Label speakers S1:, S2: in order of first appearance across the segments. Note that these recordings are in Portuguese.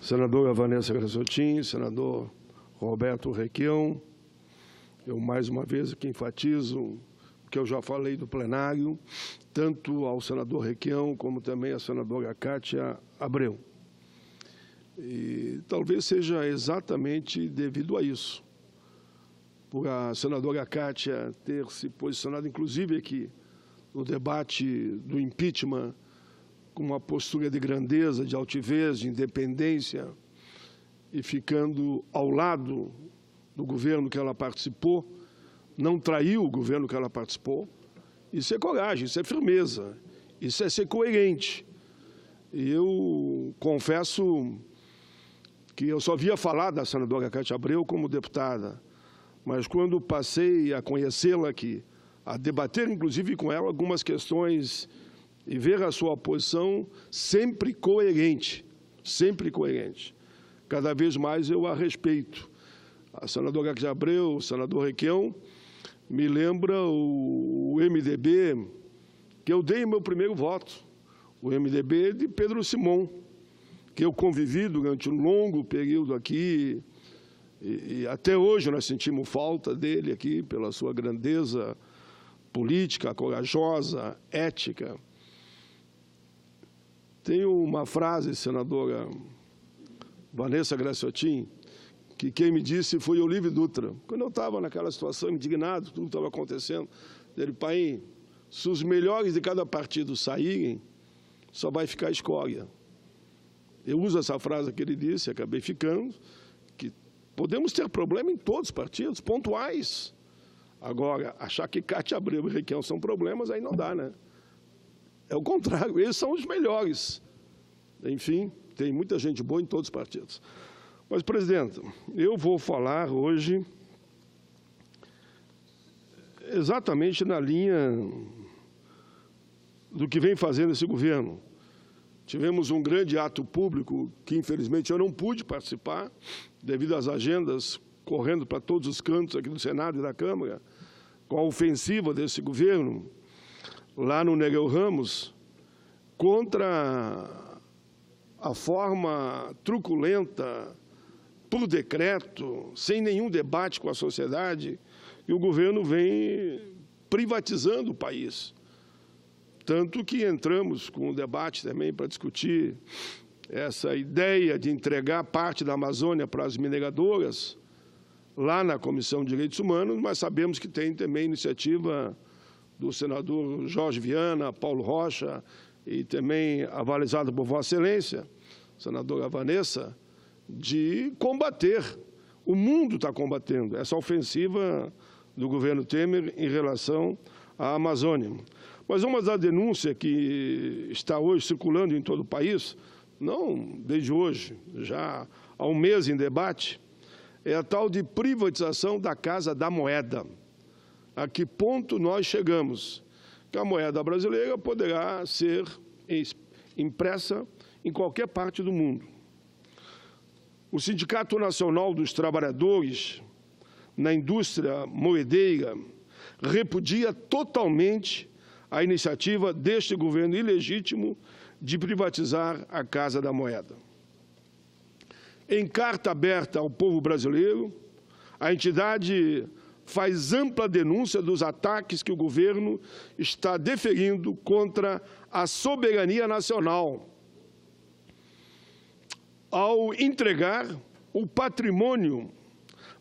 S1: Senadora Vanessa Graziotin, senador Roberto Requião, eu mais uma vez aqui enfatizo o que eu já falei do plenário, tanto ao senador Requião como também à senadora Cátia Abreu. E talvez seja exatamente devido a isso, por a senadora Cátia ter se posicionado, inclusive aqui, no debate do impeachment, com uma postura de grandeza, de altivez, de independência, e ficando ao lado do governo que ela participou, não traiu o governo que ela participou. Isso é coragem, isso é firmeza, isso é ser coerente. E eu confesso que eu só via falar da senadora Cátia Abreu como deputada, mas quando passei a conhecê-la aqui, a debater inclusive com ela algumas questões e ver a sua posição sempre coerente, sempre coerente. Cada vez mais eu a respeito. A senadora Cátia Abreu, o senador Requião, me lembra o MDB que eu dei o meu primeiro voto, o MDB de Pedro Simon, que eu convivi durante um longo período aqui, e até hoje nós sentimos falta dele aqui, pela sua grandeza política, corajosa, ética. Tem uma frase, senadora Vanessa Graziotin, que quem me disse foi Olívio Dutra. Quando eu estava naquela situação, indignado, tudo estava acontecendo, ele, pai, se os melhores de cada partido saírem, só vai ficar escória. Eu uso essa frase que ele disse, acabei ficando, que podemos ter problema em todos os partidos, pontuais. Agora, achar que Cátia Abreu e Requião são problemas, aí não dá, né? É o contrário, eles são os melhores. Enfim, tem muita gente boa em todos os partidos. Mas, presidente, eu vou falar hoje exatamente na linha do que vem fazendo esse governo. Tivemos um grande ato público que, infelizmente, eu não pude participar, devido às agendas correndo para todos os cantos aqui do Senado e da Câmara, com a ofensiva desse governo, lá no Nereu Ramos, contra a forma truculenta, por decreto, sem nenhum debate com a sociedade, e o governo vem privatizando o país. Tanto que entramos com um debate também para discutir essa ideia de entregar parte da Amazônia para as mineradoras, lá na Comissão de Direitos Humanos, mas sabemos que tem também iniciativa do senador Jorge Viana, Paulo Rocha, e também avalizado por Vossa Excelência, senadora Vanessa, de combater, o mundo está combatendo, essa ofensiva do governo Temer em relação à Amazônia. Mas uma das denúncias que está hoje circulando em todo o país, não desde hoje, já há um mês em debate, é a tal de privatização da Casa da Moeda. A que ponto nós chegamos? Que a moeda brasileira poderá ser impressa em qualquer parte do mundo. O Sindicato Nacional dos Trabalhadores na indústria moedeira repudia totalmente a iniciativa deste governo ilegítimo de privatizar a Casa da Moeda. Em carta aberta ao povo brasileiro, a entidade faz ampla denúncia dos ataques que o governo está deferindo contra a soberania nacional, ao entregar o patrimônio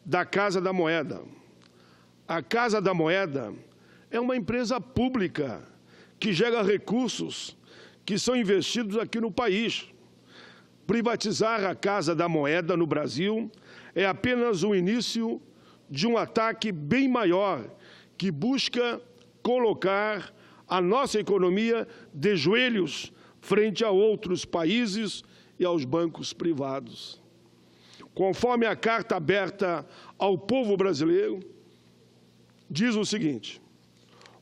S1: da Casa da Moeda. A Casa da Moeda é uma empresa pública que gera recursos que são investidos aqui no país. Privatizar a Casa da Moeda no Brasil é apenas o início de um ataque bem maior, que busca colocar a nossa economia de joelhos frente a outros países e aos bancos privados. Conforme a carta aberta ao povo brasileiro, diz o seguinte: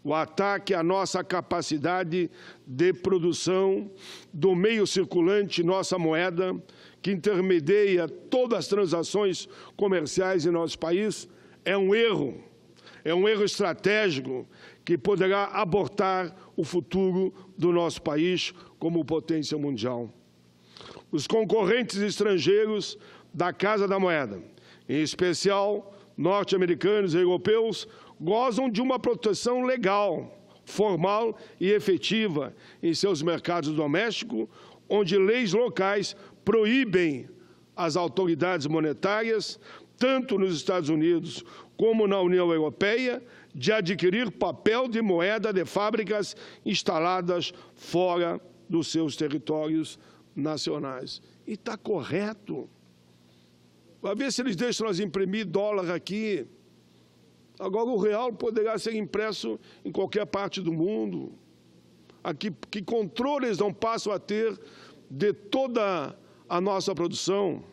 S1: o ataque à nossa capacidade de produção do meio circulante, nossa moeda, que intermedia todas as transações comerciais em nosso país, é um erro estratégico que poderá abortar o futuro do nosso país como potência mundial. Os concorrentes estrangeiros da Casa da Moeda, em especial norte-americanos e europeus, gozam de uma proteção legal, formal e efetiva em seus mercados domésticos, onde leis locais proíbem as autoridades monetárias, tanto nos Estados Unidos como na União Europeia, de adquirir papel de moeda de fábricas instaladas fora dos seus territórios nacionais. E está correto. Vai ver se eles deixam nós imprimir dólar aqui. Agora o real poderá ser impresso em qualquer parte do mundo. Aqui, que controle eles não passam a ter de toda a nossa produção?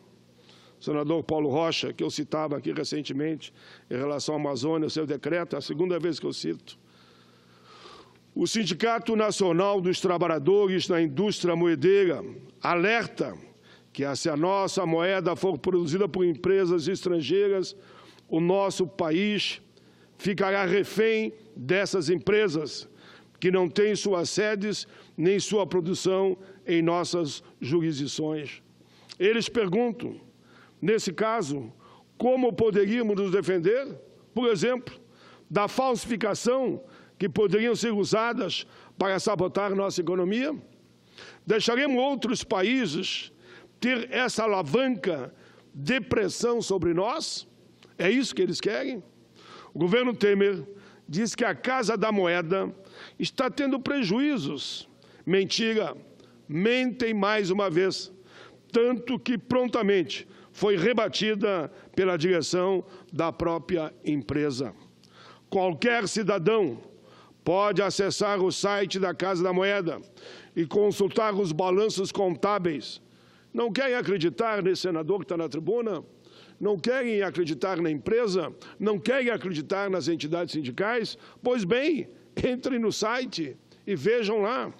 S1: O senador Paulo Rocha, que eu citava aqui recentemente, em relação à Amazônia, o seu decreto, é a segunda vez que eu cito. O Sindicato Nacional dos Trabalhadores na Indústria Moedeira alerta que, se a nossa moeda for produzida por empresas estrangeiras, o nosso país ficará refém dessas empresas, que não têm suas sedes nem sua produção em nossas jurisdições. Eles perguntam, nesse caso, como poderíamos nos defender, por exemplo, da falsificação que poderiam ser usadas para sabotar nossa economia? Deixaremos outros países ter essa alavanca de pressão sobre nós? É isso que eles querem? O governo Temer diz que a Casa da Moeda está tendo prejuízos. Mentira, mentem mais uma vez, tanto que prontamente foi rebatida pela direção da própria empresa. Qualquer cidadão pode acessar o site da Casa da Moeda e consultar os balanços contábeis. Não querem acreditar nesse senador que está na tribuna? Não querem acreditar na empresa? Não querem acreditar nas entidades sindicais? Pois bem, entrem no site e vejam lá.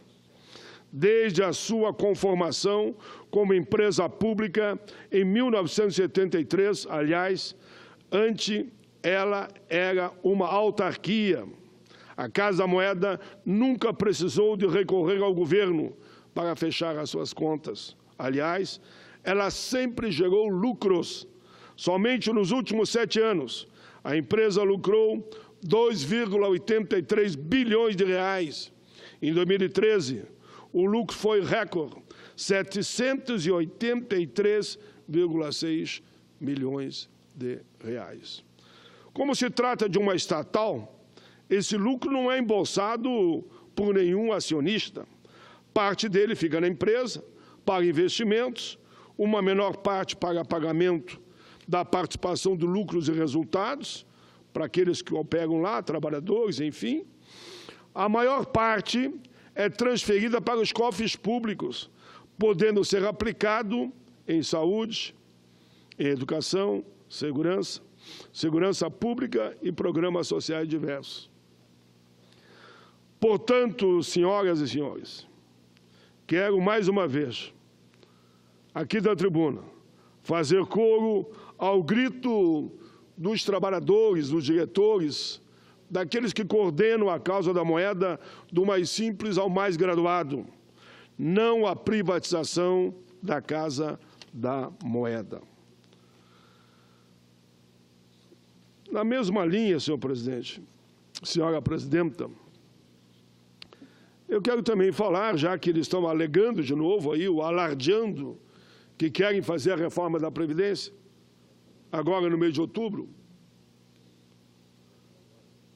S1: Desde a sua conformação como empresa pública em 1973, aliás, antes ela era uma autarquia. A Casa da Moeda nunca precisou de recorrer ao governo para fechar as suas contas. Aliás, ela sempre gerou lucros. Somente nos últimos 7 anos, a empresa lucrou 2,83 bilhões de reais. Em 2013, o lucro foi recorde, 783,6 milhões de reais. Como se trata de uma estatal, esse lucro não é embolsado por nenhum acionista. Parte dele fica na empresa, para investimentos, uma menor parte para pagamento da participação de lucros e resultados, para aqueles que operam lá, trabalhadores, enfim. A maior parte é transferida para os cofres públicos, podendo ser aplicado em saúde, em educação, segurança pública e programas sociais diversos. Portanto, senhoras e senhores, quero mais uma vez, aqui da tribuna, fazer coro ao grito dos trabalhadores, dos diretores, daqueles que coordenam a causa da moeda, do mais simples ao mais graduado. Não à privatização da Casa da Moeda. Na mesma linha, senhor presidente, senhora presidenta, eu quero também falar, já que eles estão alegando de novo, aí, o alardeando, que querem fazer a reforma da Previdência, agora no mês de outubro.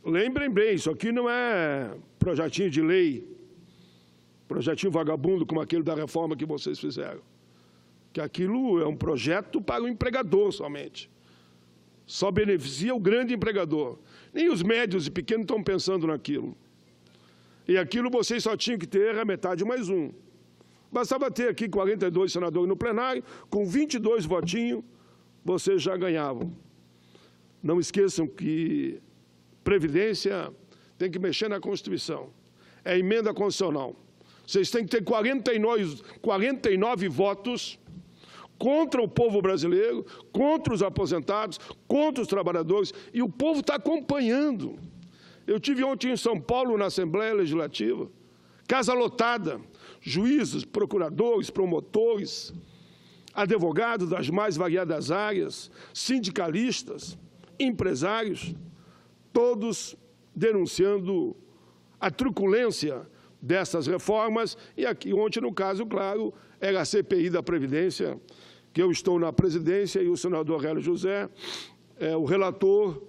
S1: Lembrem bem, isso aqui não é projetinho de lei, projetinho vagabundo como aquele da reforma que vocês fizeram. Que aquilo é um projeto para o empregador somente. Só beneficia o grande empregador. Nem os médios e pequenos estão pensando naquilo. E aquilo vocês só tinham que ter a metade mais um. Bastava ter aqui 42 senadores no plenário, com 22 votinhos, vocês já ganhavam. Não esqueçam que Previdência tem que mexer na Constituição. É emenda constitucional. Vocês têm que ter 49 votos contra o povo brasileiro, contra os aposentados, contra os trabalhadores, e o povo está acompanhando. Eu tive ontem em São Paulo, na Assembleia Legislativa, casa lotada, juízes, procuradores, promotores, advogados das mais variadas áreas, sindicalistas, empresários, todos denunciando a truculência dessas reformas. E aqui, ontem, no caso, claro, era a CPI da Previdência, que eu estou na presidência, e o senador Hélio José, o relator,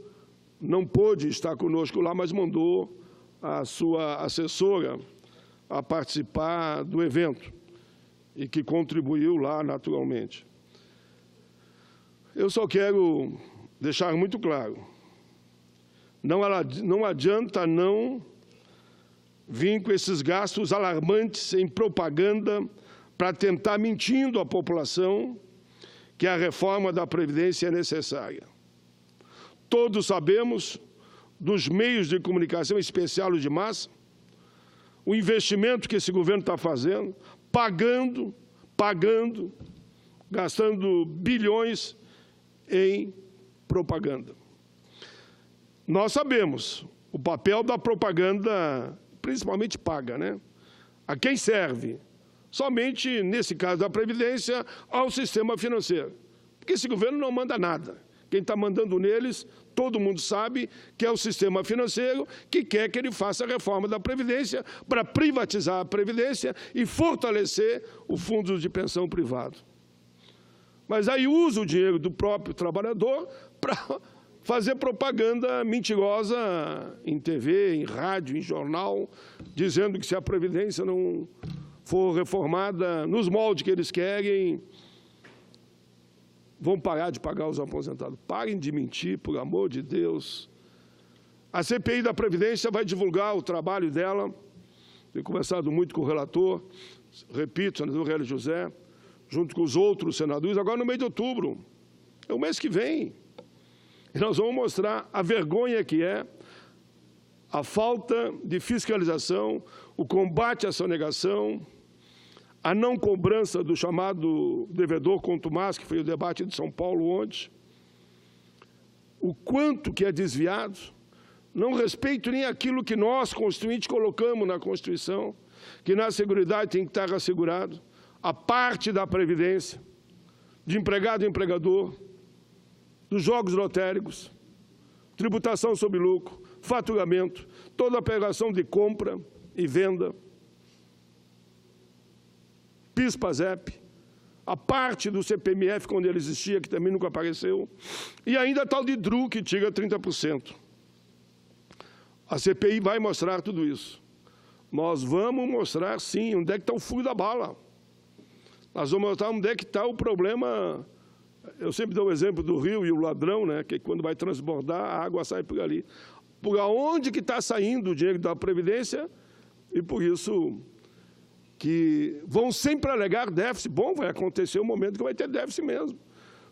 S1: não pôde estar conosco lá, mas mandou a sua assessora a participar do evento e que contribuiu lá naturalmente. Eu só quero deixar muito claro, não adianta não vir com esses gastos alarmantes em propaganda para tentar mentindo à população que a reforma da Previdência é necessária. Todos sabemos dos meios de comunicação, especial de massa, o investimento que esse governo está fazendo, pagando, gastando bilhões em propaganda. Nós sabemos o papel da propaganda, principalmente paga, né? A quem serve? Somente, nesse caso da Previdência, ao sistema financeiro. Porque esse governo não manda nada. Quem está mandando neles, todo mundo sabe que é o sistema financeiro que quer que ele faça a reforma da Previdência para privatizar a Previdência e fortalecer o fundo de pensão privado. Mas aí usa o dinheiro do próprio trabalhador para fazer propaganda mentirosa em TV, em rádio, em jornal, dizendo que se a Previdência não for reformada nos moldes que eles querem, vão parar de pagar os aposentados. Parem de mentir, por amor de Deus. A CPI da Previdência vai divulgar o trabalho dela. Tenho conversado muito com o relator, repito, o senador Hélio José, junto com os outros senadores, agora no mês de outubro. É o mês que vem. E nós vamos mostrar a vergonha que é a falta de fiscalização, o combate à sonegação, a não cobrança do chamado devedor contumaz, que foi o debate de São Paulo ontem, o quanto que é desviado, não respeito nem aquilo que nós, constituintes, colocamos na Constituição, que na Seguridade tem que estar assegurado, a parte da Previdência, de empregado e empregador, dos jogos lotéricos, tributação sobre lucro, faturamento, toda a operação de compra e venda, PIS, PASEP, a parte do CPMF, quando ele existia, que também nunca apareceu, e ainda a tal de DRU, que tira 30%. A CPI vai mostrar tudo isso. Nós vamos mostrar, sim, onde é que está o furo da bala. Nós vamos mostrar onde é que está o problema. Eu sempre dou o exemplo do rio e o ladrão, né, que quando vai transbordar, a água sai por ali. Por onde que está saindo o dinheiro da Previdência, e por isso que vão sempre alegar déficit. Bom, vai acontecer um momento que vai ter déficit mesmo.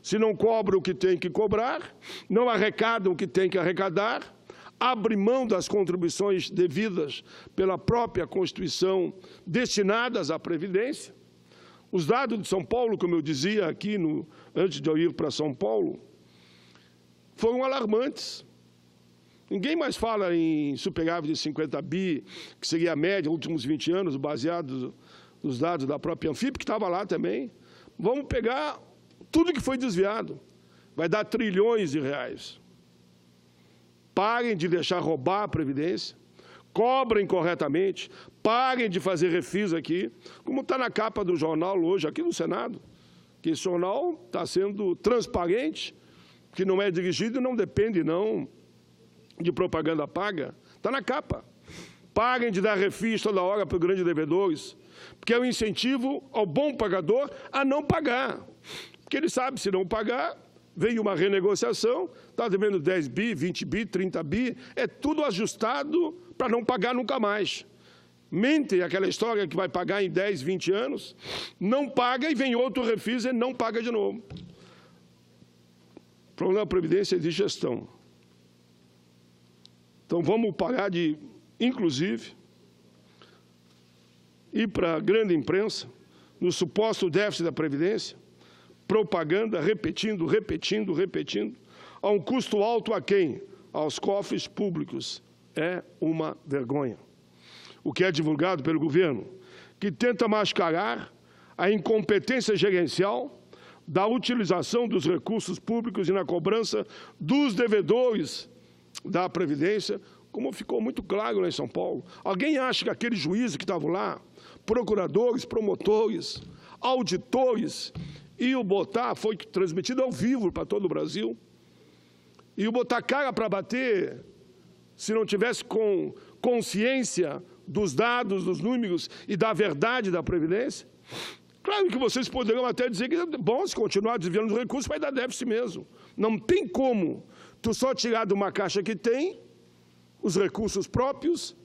S1: Se não cobra o que tem que cobrar, não arrecada o que tem que arrecadar, abre mão das contribuições devidas pela própria Constituição destinadas à Previdência. Os dados de São Paulo, como eu dizia aqui, antes de eu ir para São Paulo, foram alarmantes. Ninguém mais fala em superávit de 50 bi, que seria a média nos últimos 20 anos, baseado nos dados da própria Anfip, que estava lá também. Vamos pegar tudo que foi desviado. Vai dar trilhões de reais. Parem de deixar roubar a Previdência, cobrem corretamente, parem de fazer refis aqui, como está na capa do jornal hoje, aqui no Senado, que esse jornal está sendo transparente, que não é dirigido e não depende, não, de propaganda paga. Está na capa. Parem de dar refis toda hora para os grandes devedores, porque é um incentivo ao bom pagador a não pagar. Porque ele sabe, se não pagar, vem uma renegociação, está devendo 10 bi, 20 bi, 30 bi, é tudo ajustado para não pagar nunca mais. Mentem aquela história que vai pagar em 10, 20 anos, não paga e vem outro refis e não paga de novo. O problema da Previdência é de gestão. Então, vamos parar de, inclusive, ir para a grande imprensa, no suposto déficit da Previdência, propaganda, repetindo, a um custo alto a quem? Aos cofres públicos. É uma vergonha. O que é divulgado pelo governo, que tenta mascarar a incompetência gerencial da utilização dos recursos públicos e na cobrança dos devedores da Previdência, como ficou muito claro lá em São Paulo. Alguém acha que aqueles juízes que estavam lá, procuradores, promotores, auditores, iam botar, foi transmitido ao vivo para todo o Brasil, iam botar cara para bater se não tivesse com consciência dos dados, dos números e da verdade da Previdência? Claro que vocês poderiam até dizer que, bom, se continuar desviando os recursos, vai dar déficit mesmo. Não tem como tu só tirar de uma caixa que tem os recursos próprios,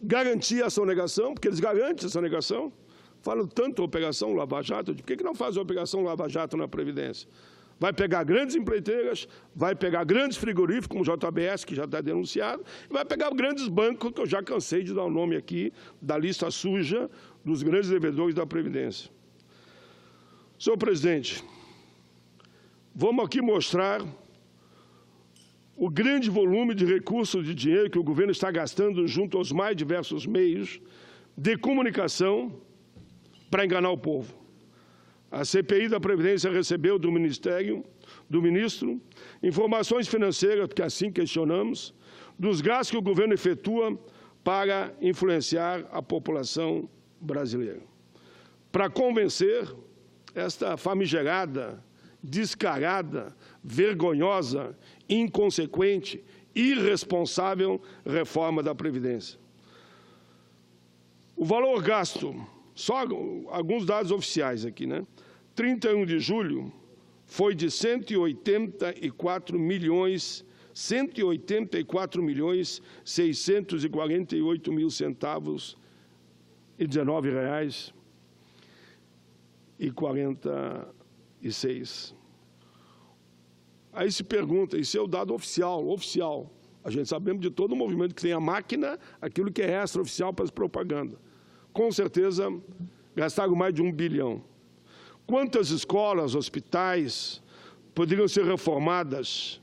S1: garantir a sonegação, porque eles garantem a sonegação. Falam tanto a Operação Lava Jato, por que não faz a Operação Lava Jato na Previdência? Vai pegar grandes empreiteiras, vai pegar grandes frigoríficos, como o JBS, que já está denunciado, e vai pegar grandes bancos, que eu já cansei de dar o nome aqui, da lista suja dos grandes devedores da Previdência. Senhor presidente, vamos aqui mostrar o grande volume de recursos de dinheiro que o governo está gastando junto aos mais diversos meios de comunicação para enganar o povo. A CPI da Previdência recebeu do ministro, informações financeiras, que assim questionamos, dos gastos que o governo efetua para influenciar a população brasileira. Para convencer esta famigerada, descarada, vergonhosa, inconsequente, irresponsável reforma da Previdência. O valor gasto, só alguns dados oficiais aqui, né? 31 de julho foi de 184 milhões 648 mil centavos e R$19,46. Aí se pergunta, isso é o dado oficial. A gente sabemos de todo o movimento que tem a máquina, aquilo que é extraoficial para as propagandas. Com certeza, gastaram mais de 1 bilhão. Quantas escolas, hospitais poderiam ser reformadas,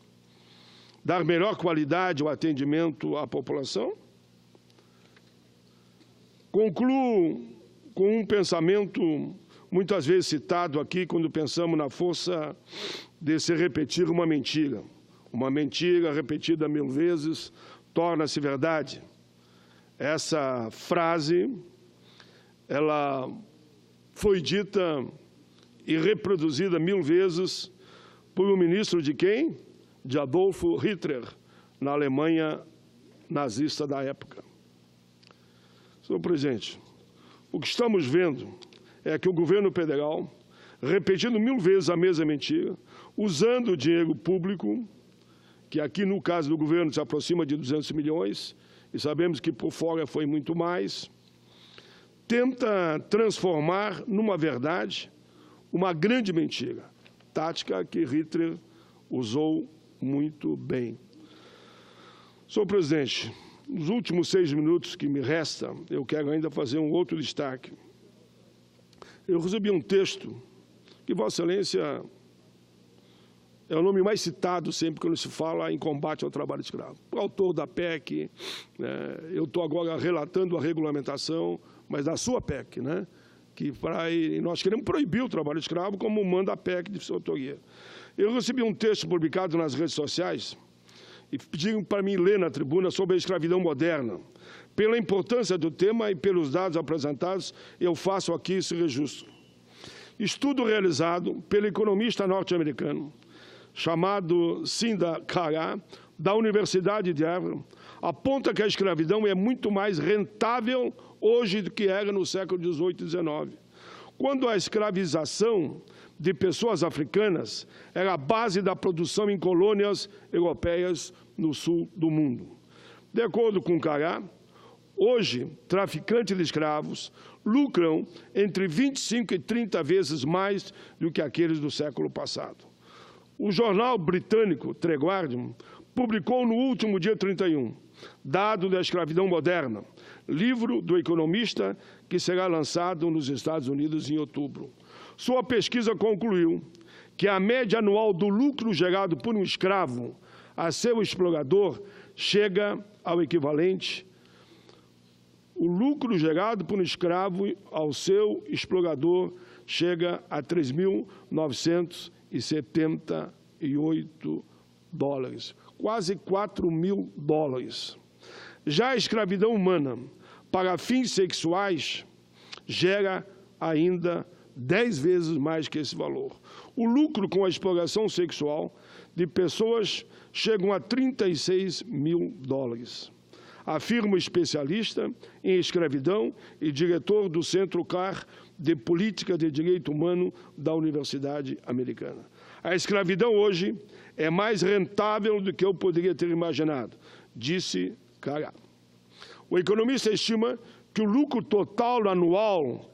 S1: dar melhor qualidade ao atendimento à população? Concluo com um pensamento muitas vezes citado aqui quando pensamos na força de se repetir uma mentira. Uma mentira repetida 1000 vezes torna-se verdade. Essa frase, ela foi dita e reproduzida 1000 vezes por um ministro de quem? De Adolf Hitler, na Alemanha nazista da época. Senhor presidente, o que estamos vendo é que o governo federal, repetindo 1000 vezes a mesma mentira, usando o dinheiro público, que aqui no caso do governo se aproxima de 200 milhões, e sabemos que por fora foi muito mais, tenta transformar numa verdade uma grande mentira, tática que Hitler usou muito bem. Senhor presidente, nos últimos 6 minutos que me resta, eu quero ainda fazer um outro destaque. Eu recebi um texto que Vossa Excelência é o nome mais citado sempre quando se fala em combate ao trabalho escravo. O autor da PEC, eu estou agora relatando a regulamentação, mas da sua PEC, né? Que nós queremos proibir o trabalho escravo como manda a PEC de sua autoria. Eu recebi um texto publicado nas redes sociais e pediram para mim ler na tribuna sobre a escravidão moderna. Pela importância do tema e pelos dados apresentados, eu faço aqui esse registro. Estudo realizado pelo economista norte-americano, chamado Cinda Cara, da Universidade de Harvard, aponta que a escravidão é muito mais rentável hoje do que era no século XVIII e XIX, quando a escravização de pessoas africanas era a base da produção em colônias europeias no sul do mundo. De acordo com Cará, hoje, traficantes de escravos lucram entre 25 e 30 vezes mais do que aqueles do século passado. O jornal britânico The Guardian publicou no último dia 31, Dado da Escravidão Moderna, livro do economista que será lançado nos Estados Unidos em outubro. Sua pesquisa concluiu que a média anual do lucro gerado por um escravo a seu explorador chega ao equivalente o lucro gerado por um escravo ao seu explorador chega a 3.978 dólares, quase 4.000 dólares. Já a escravidão humana, para fins sexuais, gera ainda 10 vezes mais que esse valor. O lucro com a exploração sexual de pessoas chega a 36.000 dólares. Afirma o especialista em escravidão e diretor do Centro CAR de Política de Direito Humano da Universidade Americana. A escravidão hoje é mais rentável do que eu poderia ter imaginado, disse Cará. O economista estima que o lucro total anual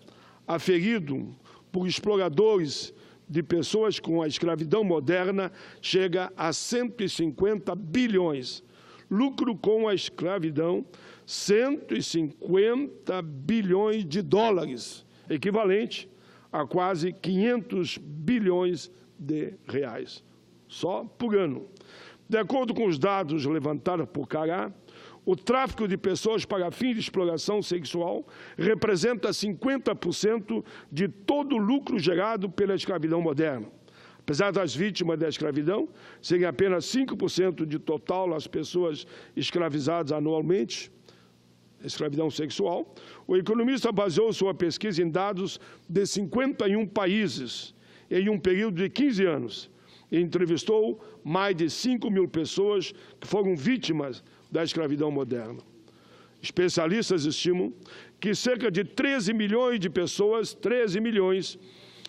S1: aferido por exploradores de pessoas com a escravidão moderna chega a 150 bilhões. Lucro com a escravidão, 150 bilhões de dólares, equivalente a quase 500 bilhões de reais, só por ano. De acordo com os dados levantados por Cará, o tráfico de pessoas para fins de exploração sexual representa 50% de todo o lucro gerado pela escravidão moderna. Apesar das vítimas da escravidão serem apenas 5% de total as pessoas escravizadas anualmente, escravidão sexual, o economista baseou sua pesquisa em dados de 51 países em um período de 15 anos e entrevistou mais de 5.000 pessoas que foram vítimas da escravidão moderna. Especialistas estimam que cerca de 13 milhões de pessoas, 13 milhões,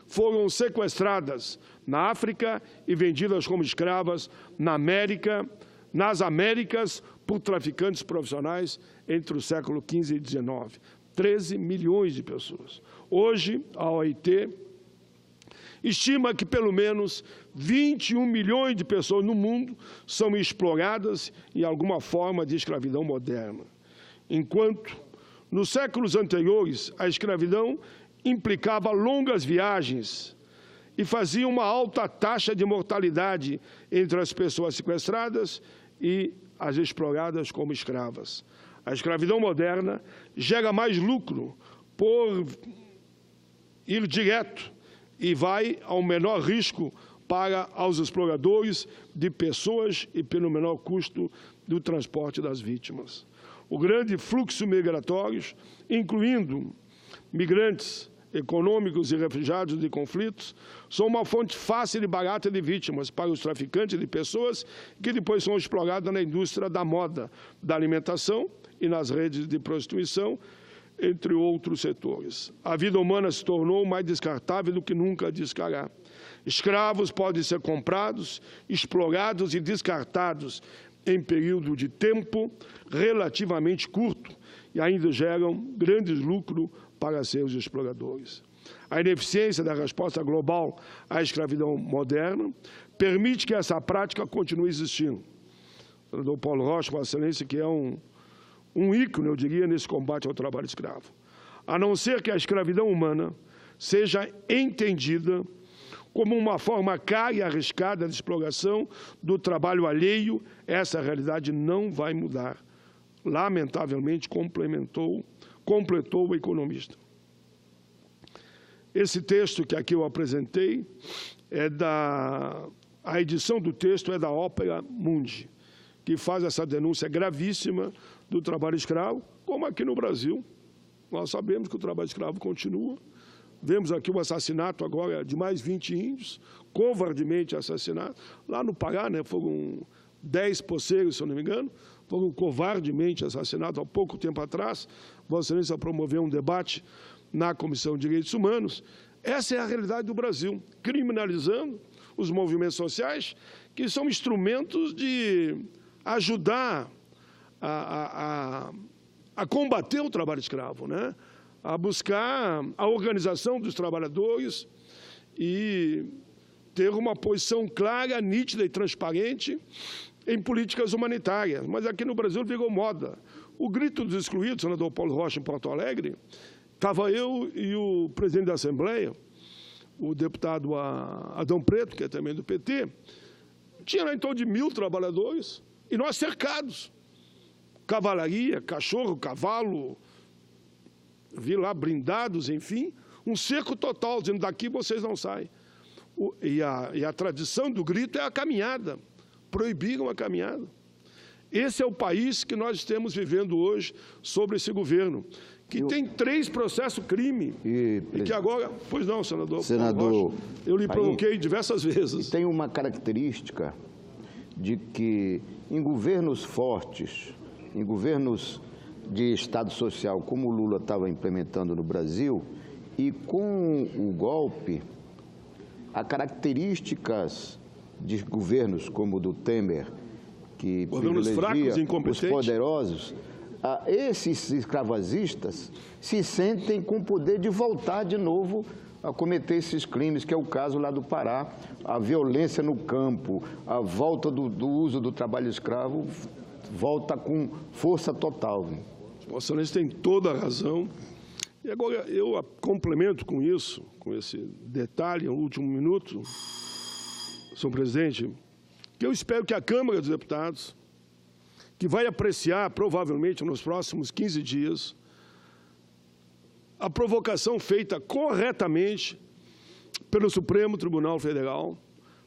S1: foram sequestradas na África e vendidas como escravas nas Américas, por traficantes profissionais entre o século XV e XIX. 13 milhões de pessoas. Hoje, a OIT estima que pelo menos 21 milhões de pessoas no mundo são exploradas em alguma forma de escravidão moderna. Enquanto, nos séculos anteriores, a escravidão implicava longas viagens e fazia uma alta taxa de mortalidade entre as pessoas sequestradas e as exploradas como escravas. A escravidão moderna gera mais lucro por ir direto e vai ao menor risco para os exploradores de pessoas e pelo menor custo do transporte das vítimas. O grande fluxo migratório, incluindo migrantes econômicos e refugiados de conflitos, são uma fonte fácil e barata de vítimas para os traficantes de pessoas que depois são exploradas na indústria da moda, da alimentação e nas redes de prostituição, entre outros setores. A vida humana se tornou mais descartável do que nunca, diz Cará. Escravos podem ser comprados, explorados e descartados em período de tempo relativamente curto e ainda geram grandes lucros para seus exploradores. A ineficiência da resposta global à escravidão moderna permite que essa prática continue existindo. O senador Paulo Rocha, com excelência, que é um ícone, eu diria, nesse combate ao trabalho escravo. A não ser que a escravidão humana seja entendida como uma forma cara e arriscada de exploração do trabalho alheio, essa realidade não vai mudar. Lamentavelmente, completou o economista. Esse texto que aqui eu apresentei, a edição do texto é da Opera Mundi, que faz essa denúncia gravíssima do trabalho escravo, como aqui no Brasil. Nós sabemos que o trabalho escravo continua. Vemos aqui o assassinato agora de mais 20 índios, covardemente assassinados. Lá no Pará, né, foram 10 poceiros, se eu não me engano, foram covardemente assassinados há pouco tempo atrás. Vossa Excelência promoveu um debate na Comissão de Direitos Humanos. Essa é a realidade do Brasil, criminalizando os movimentos sociais, que são instrumentos de ajudar a combater o trabalho escravo, né? A buscar a organização dos trabalhadores e ter uma posição clara, nítida e transparente em políticas humanitárias. Mas aqui no Brasil virou moda. O grito dos excluídos, senador Paulo Rocha, em Porto Alegre, estava eu e o presidente da Assembleia, o deputado Adão Preto, que é também do PT, tinha lá em torno de 1.000 trabalhadores, e nós cercados. Cavalaria, cachorro, cavalo, vi lá blindados, enfim, um cerco total, dizendo daqui vocês não saem. E a tradição do grito é a caminhada, proibiram a caminhada. Esse é o país que nós estamos vivendo hoje sobre esse governo, que tem 3 processos crime, e que agora... Pois não, senador.
S2: Senador,
S1: eu lhe provoquei diversas vezes.
S2: Tem uma característica de que em governos fortes, em governos de Estado Social, como o Lula estava implementando no Brasil, e com o golpe, há características de governos como o do Temer, que privilegia os poderosos, esses escravagistas se sentem com o poder de voltar de novo a cometer esses crimes, que é o caso lá do Pará, a violência no campo, a volta do uso do trabalho escravo, volta com força total.
S1: Vossa Excelência tem toda a razão. E agora eu complemento com isso, com esse detalhe, no último minuto, senhor presidente, que eu espero que a Câmara dos Deputados, que vai apreciar, provavelmente, nos próximos 15 dias, a provocação feita corretamente pelo Supremo Tribunal Federal,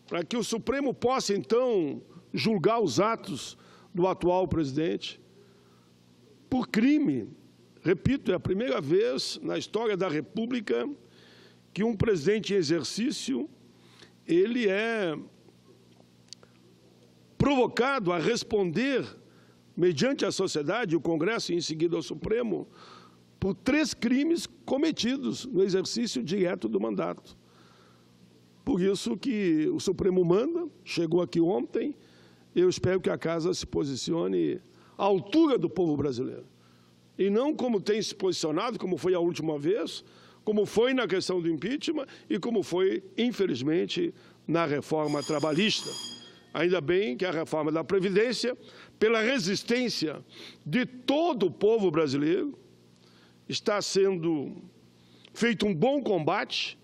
S1: para que o Supremo possa, então, julgar os atos do atual presidente por crime. Repito, é a primeira vez na história da República que um presidente em exercício, ele é provocado a responder, mediante a sociedade, o Congresso e em seguida o Supremo, por 3 crimes cometidos no exercício direto do mandato. Por isso que o Supremo manda, chegou aqui ontem, eu espero que a Casa se posicione à altura do povo brasileiro. E não como tem se posicionado, como foi a última vez, como foi na questão do impeachment e como foi, infelizmente, na reforma trabalhista. Ainda bem que a reforma da Previdência, pela resistência de todo o povo brasileiro, está sendo feito um bom combate.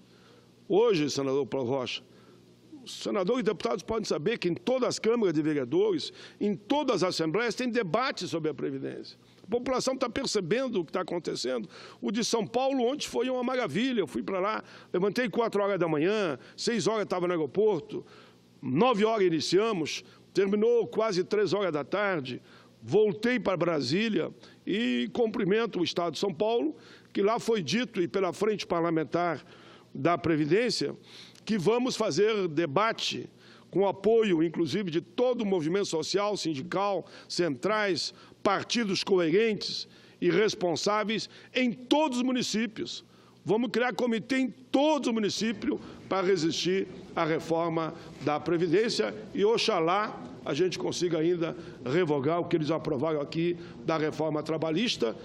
S1: Hoje, senador Paulo Rocha, os senadores e deputados podem saber que em todas as câmaras de vereadores, em todas as assembleias, tem debate sobre a Previdência. A população está percebendo o que está acontecendo. O de São Paulo ontem foi uma maravilha. Eu fui para lá, levantei 4 horas da manhã, 6 horas estava no aeroporto, 9 horas iniciamos, terminou quase 3 horas da tarde, voltei para Brasília e cumprimento o Estado de São Paulo, que lá foi dito, e pela Frente Parlamentar da Previdência, que vamos fazer debate com apoio, inclusive, de todo o movimento social, sindical, centrais, partidos coerentes e responsáveis em todos os municípios. Vamos criar comitê em todos os municípios para resistir à reforma da Previdência e, oxalá, a gente consiga ainda revogar o que eles aprovaram aqui da reforma trabalhista.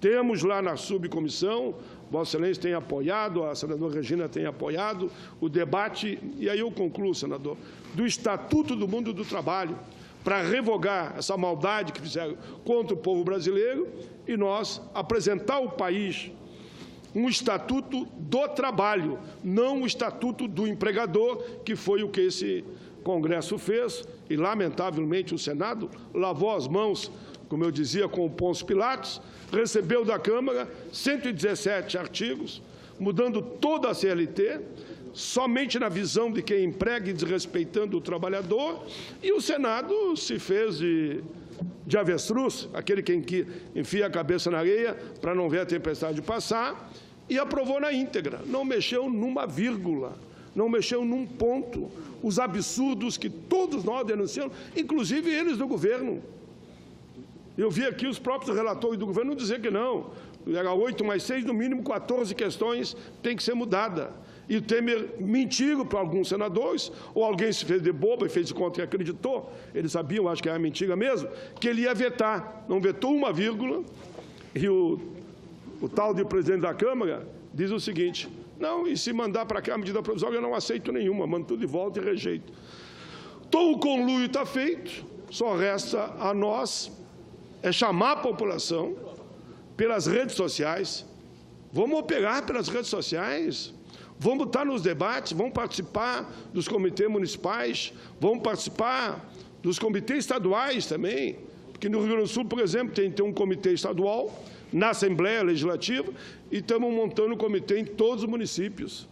S1: Temos lá na subcomissão, Vossa Excelência tem apoiado, a senadora Regina tem apoiado o debate, e aí eu concluo, senador, do Estatuto do Mundo do Trabalho, para revogar essa maldade que fizeram contra o povo brasileiro e nós apresentar ao país um estatuto do trabalho, não o estatuto do empregador, que foi o que esse Congresso fez, e, lamentavelmente, o Senado lavou as mãos, como eu dizia, com o Pôncio Pilatos, recebeu da Câmara 117 artigos, mudando toda a CLT, somente na visão de quem emprega e desrespeitando o trabalhador, e o Senado se fez de avestruz, aquele que enfia a cabeça na areia para não ver a tempestade passar, e aprovou na íntegra, não mexeu numa vírgula, não mexeu num ponto, os absurdos que todos nós denunciamos, inclusive eles do governo. Eu vi aqui os próprios relatores do governo dizer que não, era 8 mais 6, no mínimo 14 questões tem que ser mudada. E o Temer mentiu para alguns senadores, ou alguém se fez de bobo e fez de conta que acreditou, eles sabiam, acho que era mentira mesmo, que ele ia vetar. Não vetou uma vírgula, e o tal de presidente da Câmara diz o seguinte: não, e se mandar para cá a medida provisória, eu não aceito nenhuma, mando tudo de volta e rejeito. Então, o conluio está feito, só resta a nós chamar a população pelas redes sociais, vamos operar pelas redes sociais, vamos estar nos debates, vamos participar dos comitês municipais, vamos participar dos comitês estaduais também, porque no Rio Grande do Sul, por exemplo, tem um comitê estadual na Assembleia Legislativa e estamos montando um comitê em todos os municípios.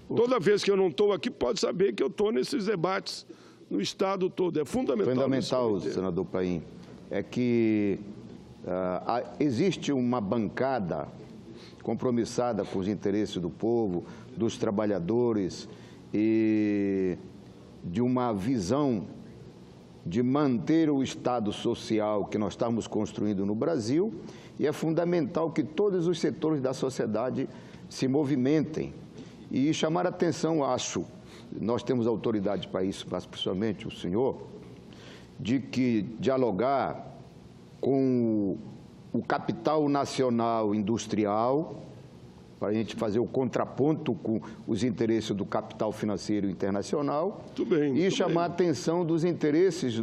S1: Toda vez que eu não estou aqui, pode saber que eu estou nesses debates no Estado todo. É fundamental.
S2: Fundamental, senador Paim, é que existe uma bancada compromissada com os interesses do povo, dos trabalhadores e de uma visão de manter o Estado social que nós estamos construindo no Brasil, e é fundamental que todos os setores da sociedade se movimentem. E chamar a atenção, acho, nós temos autoridade para isso, mas principalmente o senhor, de que dialogar com o capital nacional industrial, para a gente fazer o contraponto com os interesses do capital financeiro internacional, e chamar a atenção dos interesses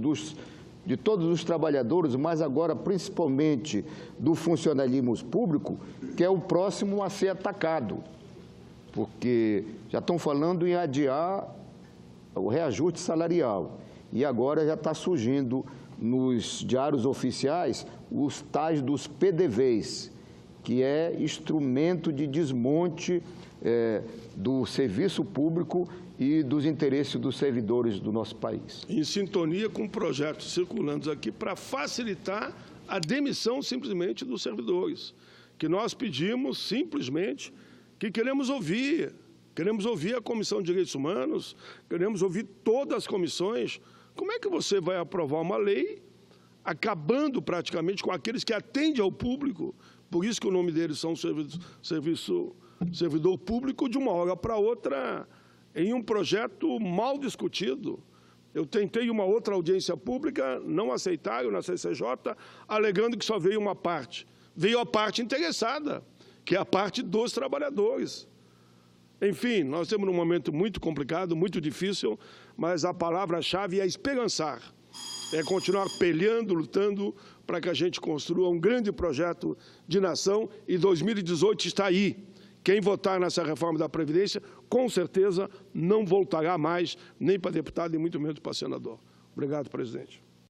S2: de todos os trabalhadores, mas agora principalmente do funcionalismo público, que é o próximo a ser atacado, porque já estão falando em adiar o reajuste salarial e agora já está surgindo nos diários oficiais os tais dos PDVs, que é instrumento de desmonte do serviço público e dos interesses dos servidores do nosso país.
S1: Em sintonia com projetos circulando aqui para facilitar a demissão simplesmente dos servidores, que nós pedimos simplesmente que queremos ouvir a Comissão de Direitos Humanos, queremos ouvir todas as comissões. Como é que você vai aprovar uma lei acabando praticamente com aqueles que atendem ao público? Por isso que o nome deles são servidor público, de uma hora para outra, em um projeto mal discutido. Eu tentei uma outra audiência pública, não aceitaram na CCJ, alegando que só veio uma parte. Veio a parte interessada, que é a parte dos trabalhadores. Enfim, nós temos um momento muito complicado, muito difícil, mas a palavra-chave é esperançar. É continuar peleando, lutando para que a gente construa um grande projeto de nação, e 2018 está aí. Quem votar nessa reforma da Previdência, com certeza, não voltará mais nem para deputado e muito menos para senador. Obrigado, presidente.